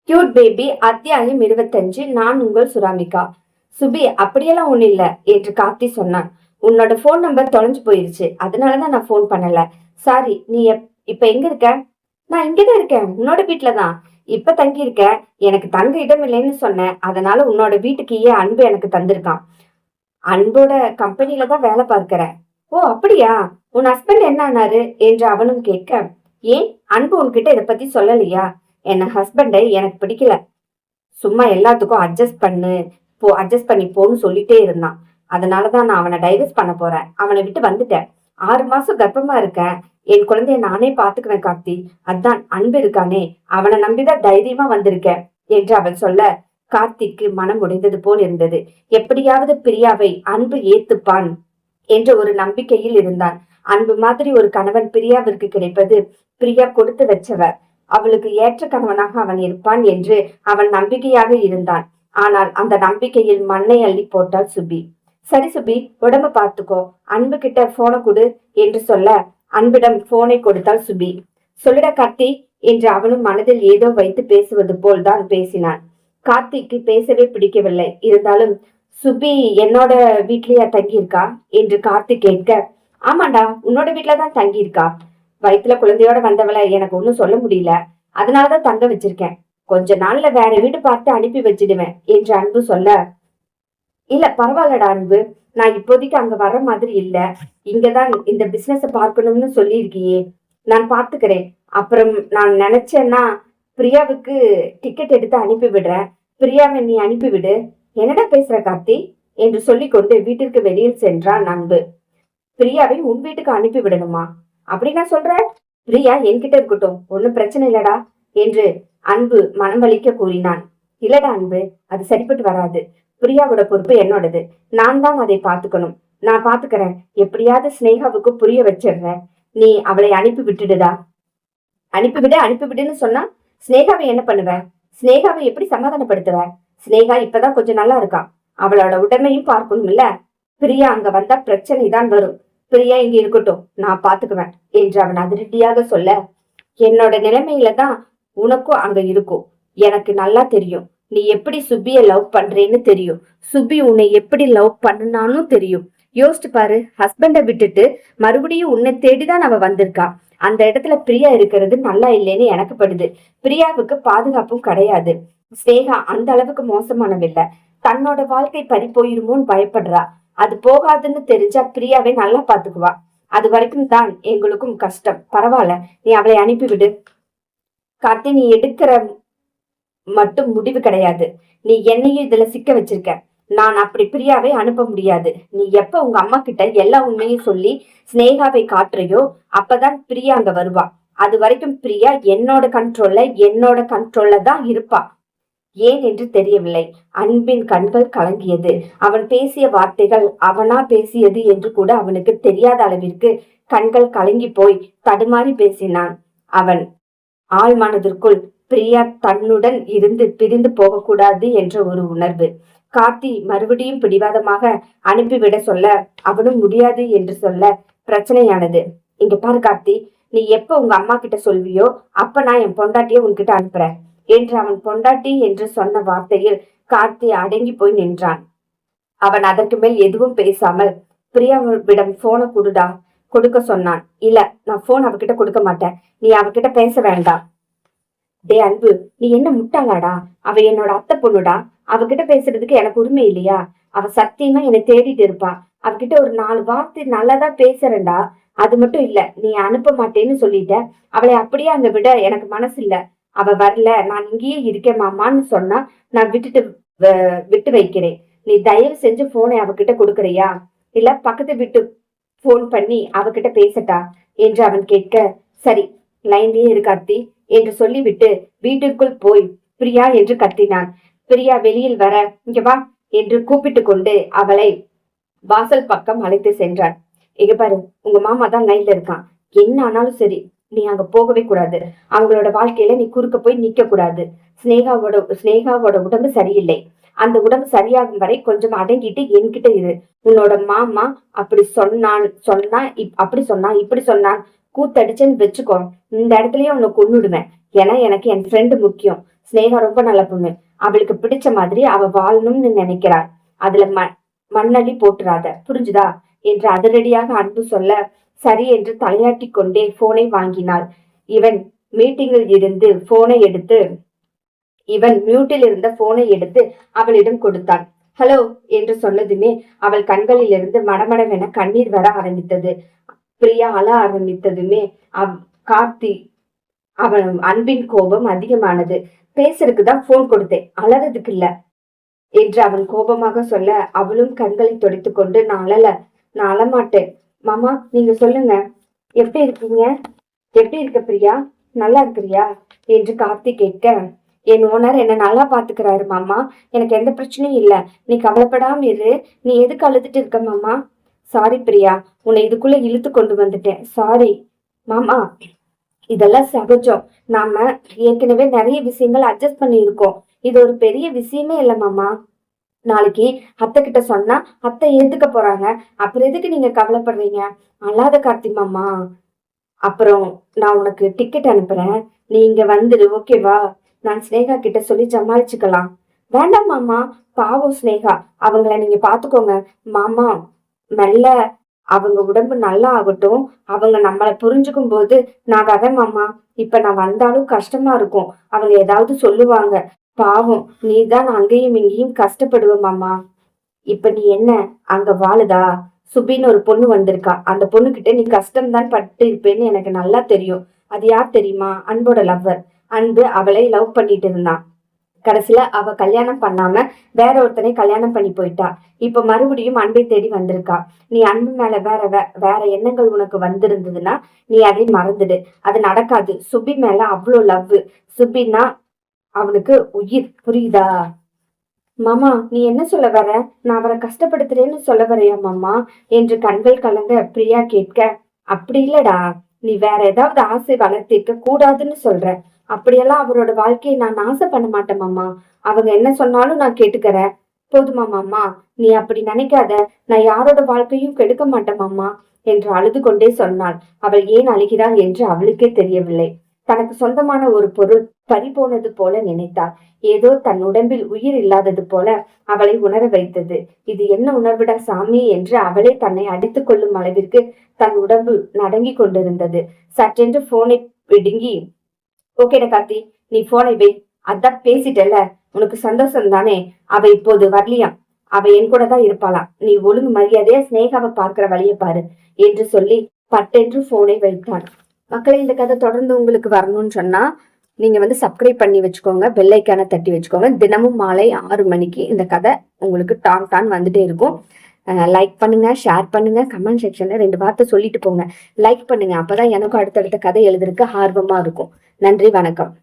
Cute baby அத்தியாயம் 25. நான் உங்கள் சுராமிகா. சுபி, அப்படியெல்லாம் ஒண்ணு இல்ல என்று கார்த்தி சொன்னான். உன்னோட போன் நம்பர் தொலைஞ்சு போயிருச்சு, அதனாலதான் நான் போன் பண்ணல. சாரி. நீ இப்ப எங்க இருக்க? நான் இங்கதான் இருக்கேன், உன்னோட வீட்டுலதான் இப்ப தங்கி இருக்க. எனக்கு தங்க இடம் இல்லைன்னு சொன்னேன், அதனால உன்னோட வீட்டுக்கு அன்பு எனக்கு தந்திருக்கான். அன்போட கம்பெனில தான் வேலை பார்க்கிறேன். ஓ அப்படியா? உன் ஹஸ்பண்ட் என்ன ஆனாரு என்று அவனும் கேட்க, ஏன் அன்பு உன்கிட்ட இதை பத்தி சொல்லலையா? என் ஹஸ்பண்டை எனக்கு பிடிக்கல, சும்மா எல்லாத்துக்கும் அட்ஜஸ்ட் பண்ணி போன்னு சொல்லிட்டே இருந்தான். அதனாலதான் நான் அவனை டைவர்ஸ் பண்ண போறேன். அவனை விட்டு வந்துட்டேன். 6 மாசம் கர்ப்பமா இருக்கேன். என் குழந்தைய நானே பாத்துக்குவேன் கார்த்தி. அதான் அன்பு இருக்கானே, அவனை நம்பிதான் தைரியமா வந்திருக்கேன் என்று அவள் சொல்ல கார்த்திக்கு மனம் உடைந்தது போல் இருந்தது. எப்படியாவது பிரியாவை அன்பு ஏத்துப்பான் என்ற ஒரு நம்பிக்கையில் இருந்தான். அன்பு மாதிரி ஒரு கணவன் பிரியாவிற்கு கிடைப்பது பிரியா கொடுத்து வச்சவர். அவளுக்கு ஏற்ற கணவனாக அவன் இருப்பான் என்று அவன் நம்பிக்கையாக இருந்தான். ஆனால் அந்த நம்பிக்கையில் மண்ணை அள்ளி போட்டாள் சுபி. சரி சுபி, உடம்ப பார்த்துக்கோ, அன்பு கிட்ட போனை கொடு என்று சொல்ல அன்பிடம் போனை கொடுத்தாள் சுபி. சொல்லிட கார்த்தி என்று அவனும் மனதில் ஏதோ வைத்து பேசுவது போல் தான் பேசினான். கார்த்திக்கு பேசவே பிடிக்கவில்லை. இருந்தாலும் சுபி என்னோட வீட்லயா தங்கியிருக்கா என்று கார்த்திக் கேட்க, ஆமாண்டா, உன்னோட வீட்டுலதான் தங்கியிருக்கா. வயிற்றுல குழந்தையோட வந்தவளை எனக்கு ஒன்னும் சொல்ல முடியல, அதனாலதான் தங்க வச்சிருக்கேன். கொஞ்ச நாள்ல வேற வீடு பார்த்து அனுப்பி வச்சிடுவேன் என்று அன்பு சொல்ல, இல்ல பரவாயில்லடா அன்பு, நான் இப்போதைக்கு அங்க வர்ற மாதிரி இல்ல. இங்கதான் இந்த பிசினஸ் பார்க்கணும்னு சொல்லி இருக்கியே, நான் பாத்துக்கிறேன். அப்புறம் நான் நினைச்சேன்னா பிரியாவுக்கு டிக்கெட் எடுத்து அனுப்பி விடுறேன். பிரியாவை நீ அனுப்பிவிடு. என்னடா பேசுற கார்த்தி என்று சொல்லிக்கொண்டு வீட்டிற்கு வெளியில் சென்றான் அன்பு. பிரியாவை உன் வீட்டுக்கு அனுப்பி விடணுமா? அப்படின்னா சொல்ற? பிரியா என்கிட்ட இருக்கட்டும், ஒன்னும் பிரச்சனை இல்லடா என்று அன்பு மனம் வலிக்க கூறினான். இல்லடா அன்பு, அது சரிப்பட்டு வராது. பிரியாவோட பொறுப்பு என்னோடது, நான் தான் அதை பாத்துக்கணும். நான் பாத்துக்கிறேன். எப்படியாவது ஸ்னேகாவுக்கு புரிய வச்சிடுறேன். நீ அவளை அனுப்பி விட்டுடுதா. அனுப்பிவிடுன்னு சொன்னா ஸ்னேகாவை என்ன பண்ணுவ? ஸ்னேகாவை எப்படி சமாதானப்படுத்துவ? ஸ்னேகா இப்பதான் கொஞ்சம் நல்லா இருக்கா, அவளோட உடமையும் பார்க்கணும் இல்ல. பிரியா அங்க வந்தா பிரச்சனை தான் வரும். பிரியா இங்க இருக்கட்டும், நான் பாத்துக்குவேன் என்று அவன் அதிரடியாக சொல்ல, என்னோட நிலைமையில தான் உனக்கும் அங்க இருக்கும். எனக்கு நல்லா தெரியும் நீ எப்படி சுபிய லவ் பண்றேன்னு தெரியும். சுபி உன்னை எப்படி லவ் பண்ணனானும் தெரியும். யோசிச்சு பாரு, ஹஸ்பண்ட விட்டுட்டு மறுபடியும் உன்னை தேடிதான் அவ வந்திருக்கா. அந்த இடத்துல பிரியா இருக்கிறது நல்லா இல்லைன்னு எனக்கு படுது. பிரியாவுக்கு பாதுகாப்பும் கிடையாது. ஸ்னேகா அந்த அளவுக்கு மோசமானவில்லை. தன்னோட வாழ்க்கை பறி போயிருமோன்னு பயப்படுறா. அது போகாதுன்னு தெரிஞ்சா பிரியாவை நல்லா பாத்துக்குவா. அது வரைக்கும் தான் எங்களுக்கும் கஷ்டம். பரவாயில்ல, நீ அவளை அனுப்பிவிடு. கார்த்தி, நீ எடுக்கிற மட்டும் முடிவு கிடையாது. நீ என்னையும் இதுல சிக்க வச்சிருக்க. நான் அப்படி பிரியாவை அனுப்ப முடியாது. நீ எப்ப உங்க அம்மா கிட்ட எல்லா உண்மையும் சொல்லி ஸ்னேகாவை காட்டுறையோ அப்பதான் பிரியா அங்க வருவா. அது வரைக்கும் பிரியா என்னோட கண்ட்ரோல்ல தான் இருப்பா. ஏன் என்று தெரியவில்லை. அன்பின் கண்கள் கலங்கியது. அவன் பேசிய வார்த்தைகள் அவனா பேசியது என்று கூட அவனுக்கு தெரியாத அளவிற்கு கண்கள் கலங்கி போய் தடுமாறி பேசினான். அவன் ஆள் மனதிற்குள் பிரியா தன்னுடன் இருந்து பிரிந்து போகக்கூடாது என்ற ஒரு உணர்வு. கார்த்தி மறுபடியும் பிடிவாதமாக அனுப்பிவிட சொல்ல அவனும் முடியாது என்று சொல்ல பிரச்சனையானது. இங்க பாரு கார்த்தி, நீ எப்ப உங்க அம்மா கிட்ட சொல்வியோ அப்ப நான் என் பொண்டாட்டிய உன்கிட்ட அனுப்புறேன் என்று அவன் பொண்டாட்டி என்று சொன்ன வார்த்தையில் கார்த்தி அடங்கி போய் நின்றான். அவன் அதற்கு மேல் எதுவும் பேசாமல் பிரியாவிடம் போனை கொடுக்க சொன்னான். இல்ல, நான் போன் அவகிட்ட கொடுக்க மாட்டேன். நீ அவகிட்ட பேச வேண்டாம். டே அன்பு, நீ என்ன முட்டாளாடா? அவ என்னோட அத்தை பொண்ணுடா. அவகிட்ட பேசுறதுக்கு எனக்கு உரிமை இல்லையா? அவ சத்தியமா என்னை தேடிட்டு இருப்பா. அவகிட்ட ஒரு 4 வார்த்தை நல்லதா பேசுறேன்டா. அது மட்டும் இல்ல, நீ அனுப்ப மாட்டேன்னு சொல்லிட்ட. அவளை அப்படியே அங்க விட எனக்கு மனசு இல்ல. அவ வரல, நான் இங்கேயே இருக்கேன் மாமான்னு சொன்னா நான் விட்டு வைக்கிறேன். நீ தயவு செஞ்சு போனை அவகிட்ட கொடுக்கறியா? இல்ல பக்கத்து வீட்டு போன் பண்ணி அவகிட்ட பேசட்டா என்று அவன் கேட்க, சரி லைன்லயே இருக்கார்த்தி என்று சொல்லிவிட்டு வீட்டிற்குள் போய் பிரியா என்று கத்தினான். பிரியா வெளியில் வர, இங்க வா என்று கூப்பிட்டு கொண்டு அவளை வாசல் பக்கம் அழைத்து சென்றான். இங்க பாரு, உங்க மாமா தான் லைன்ல இருக்கான். என்ன ஆனாலும் சரி, நீ அங்க போகவே கூடாது. அவங்களோட வாழ்க்கையில நீ குறுக்க போய் நிக்க கூடாது. ஸ்னேகாவோட உடம்பு சரியில்லை. அந்த உடம்பு சரியாகும் வரை கொஞ்சம் அடங்கிட்டு என்கிட்ட இரு. உன்னோட மாமா அப்படி இப்படி சொன்னான் கூத்தடிச்சேன்னு வச்சுக்கோ, இந்த இடத்துலயே உன்னை கொன்னுடுவேன். ஏன்னா எனக்கு என் ஃப்ரெண்டு முக்கியம். ஸ்னேகா ரொம்ப நல்ல பொண்ணு. அவளுக்கு பிடிச்ச மாதிரி அவ வாழணும்னு நினைக்கிறாள். அதுல மண்ணள்ளி போட்டுறாத, புரிஞ்சுதா என்று அதிரடியாக அன்பு சொல்ல, சரி என்று தலையாட்டி கொண்டே போனை வாங்கினாள். இவன் மீட்டிங்கில் இருந்து போனை எடுத்து இவன் மியூட்டில் இருந்த போனை எடுத்து அவளிடம் கொடுத்தான். ஹலோ என்று சொன்னதுமே அவள் கண்களில் இருந்து மடமடவென கண்ணீர் வர ஆரம்பித்தது. பிரியா அழ ஆரம்பித்ததுமே கார்த்தி அவன் அன்பின் கோபம் அதிகமானது. பேசுறதுக்கு தான் போன் கொடுத்தேன், அழறதுக்கு இல்ல என்று அவன் கோபமாக சொல்ல, அவளும் கண்களை துடைத்து கொண்டு நான் அழமாட்டேன் மாமா, நீங்க சொல்லுங்க, எப்படி இருக்கீங்க, எப்படி இருக்க பிரியா, நல்லா இருக்கிறியா என்று கார்த்தி கேட்க, என் ஓனர் என்ன நல்லா பாத்துக்கிறாரு மாமா, எனக்கு எந்த பிரச்சனையும் இல்ல, நீ கவலைப்படாம இரு. நீ எதுக்கு அழுதுட்டு இருக்க மாமா? சாரி பிரியா, உன்னை இதுக்குள்ள இழுத்து கொண்டு வந்துட்டேன், சாரி மாமா. இதெல்லாம் சகஜம், நாம ஏற்கனவே நிறைய விஷயங்கள் அட்ஜஸ்ட் பண்ணி இருக்கோம், இது ஒரு பெரிய விஷயமே இல்ல மாமா. நாளைக்கு அத்தை கிட்ட சொன்னா அத்தை ஏத்துக்க போறாங்க, அப்புறம் எதுக்கு நீங்க கவலைப்படுறீங்க? அல்லாத கார்த்தி மாமா. அப்புறம் நான் உனக்கு டிக்கெட் அனுப்புறேன், நீ இங்க வந்துடு, ஓகேவா? நான் ஸ்னேகா கிட்ட சொல்லி சமாளிச்சுக்கலாம். வேண்டாம் மாமா, பாவம் ஸ்னேகா, அவங்கள நீங்க பாத்துக்கோங்க மாமா. மெல்ல அவங்க உடம்பு நல்லா ஆகட்டும், அவங்க நம்மளை புரிஞ்சுக்கும் போது நான் வரேன் மாமா. இப்ப நான் வந்தாலும் கஷ்டமா இருக்கும், அவங்க ஏதாவது சொல்லுவாங்க, பாவம் நீதான் அங்கேயும் இங்கேயும் கஷ்டப்படுவ மாமா. இப்ப நீ என்ன அங்க வாழுதா? சுபின்னு ஒரு பொண்ணு வந்திருக்கா, அந்த பொண்ணு கிட்ட நீ கஷ்டம்தான் பட்டு இருப்பேன்னு எனக்கு நல்லா தெரியும். அது யார் தெரியுமா? அன்போட லவ்வர். அன்பு அவளை லவ் பண்ணிட்டு இருந்தான். கடைசியில அவ கல்யாணம் பண்ணாம வேற ஒருத்தனை கல்யாணம் பண்ணி போயிட்டா. இப்ப மறுபடியும் அன்பை தேடி வந்திருக்கா. நீ அன்பு மேல வேற எண்ணங்கள் உனக்கு வந்திருந்ததுன்னா நீ அதை மறந்துடு, அது நடக்காது. சுபி மேல அவ்வளோ லவ். சுபின்னா அவனுக்கு உயிர், புரியுதா? மாமா, நீ என்ன சொல்ல வர? நான் அவரை கஷ்டப்படுத்துறேன்னு சொல்ல வரையா மாமா என்று கண்கள் கலங்க பிரியா கேட்க, அப்படி இல்லடா, நீ வேற ஏதாவது ஆசை வளர்த்திருக்க கூடாதுன்னு சொல்ற. அப்படியெல்லாம் அவரோட வாழ்க்கையை நான் ஆசை பண்ண மாட்டேன் மாமா. அவங்க என்ன சொன்னாலும் நான் கேட்டுக்கிறேன், போதுமா மாமா? நீ அப்படி நினைக்காத, நான் யாரோட வாழ்க்கையும் கெடுக்க மாட்டேன் மாமா என்று அழுது கொண்டே சொன்னாள். அவள் ஏன் அழுகிறாள் என்று அவளுக்கே தெரியவில்லை. தனக்கு சொந்தமான ஒரு பொருள் பறிபோனது போல நினைத்தாள். ஏதோ தன் உடம்பில் உயிர் இல்லாதது போல அவளை உணர வைத்தது. இது என்ன உணர்விடா சாமி என்று அவளே தன்னை அடித்துக் கொள்ளும் அளவிற்கு தன் உடம்பு நடுங்கி கொண்டிருந்தது. சற்றென்று போனை பிடுங்கி, ஓகேடா கார்த்தி, நீ போனை வை, அதான் பேசிட்டல, உனக்கு சந்தோஷம் தானே? அவ இப்போது வரலியாம், அவ என் கூட தான் இருப்பாளாம், நீ ஒழுங்கு மரியாதையா ஸ்னேகாவை பார்க்கிற வழிய பாரு என்று சொல்லி பட்டென்று போனை வைத்தான். மக்களை, இந்த கதை தொடர்ந்து உங்களுக்கு வரணும்னு சொன்னா நீங்க சப்ஸ்கிரைப் பண்ணி வச்சுக்கோங்க, பெல் ஐக்கானை தட்டி வச்சுக்கோங்க. தினமும் மாலை 6 மணிக்கு இந்த கதை உங்களுக்கு டான் வந்துட்டே இருக்கும். லைக் பண்ணுங்க, ஷேர் பண்ணுங்க, கமெண்ட் செக்ஷன்ல 2 வார்த்தை சொல்லிட்டு போங்க. லைக் பண்ணுங்க, அப்பதான் எனக்கும் அடுத்தடுத்த கதை எழுதுறதுக்கு ஆர்வமா இருக்கும். நன்றி, வணக்கம்.